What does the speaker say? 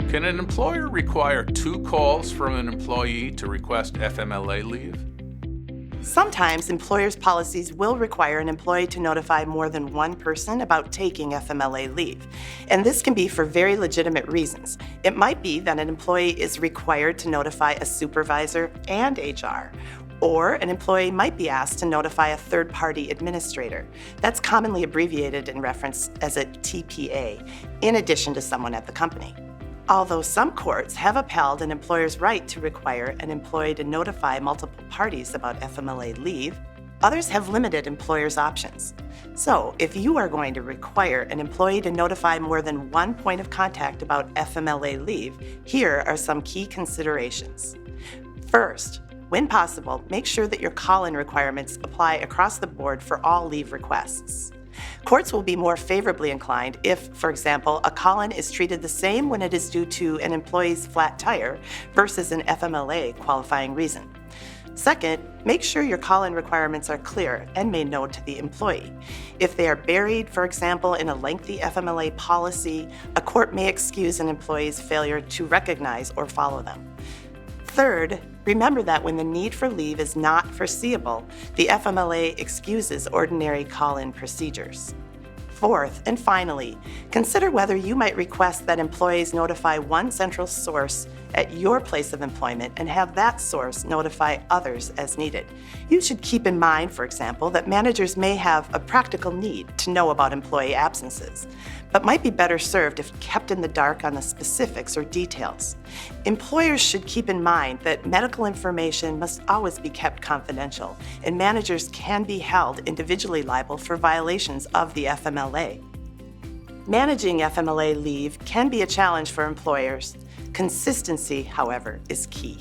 Can an employer require 2 calls from an employee to request FMLA leave? Sometimes employers' policies will require an employee to notify more than one person about taking FMLA leave, and this can be for very legitimate reasons. It might be that an employee is required to notify a supervisor and HR, or an employee might be asked to notify a third-party administrator. That's commonly abbreviated in reference as a TPA, in addition to someone at the company. Although some courts have upheld an employer's right to require an employee to notify multiple parties about FMLA leave, others have limited employers' options. So, if you are going to require an employee to notify more than one point of contact about FMLA leave, here are some key considerations. First, when possible, make sure that your call-in requirements apply across the board for all leave requests. Courts will be more favorably inclined if, for example, a call-in is treated the same when it is due to an employee's flat tire versus an FMLA qualifying reason. Second, make sure your call-in requirements are clear and made known to the employee. If they are buried, for example, in a lengthy FMLA policy, a court may excuse an employee's failure to recognize or follow them. Third, remember that when the need for leave is not foreseeable, the FMLA excuses ordinary call-in procedures. Fourth, and finally, consider whether you might request that employees notify one central source at your place of employment and have that source notify others as needed. You should keep in mind, for example, that managers may have a practical need to know about employee absences, but might be better served if kept in the dark on the specifics or details. Employers should keep in mind that medical information must always be kept confidential, and managers can be held individually liable for violations of the FMLA. Managing FMLA leave can be a challenge for employers. Consistency, however, is key.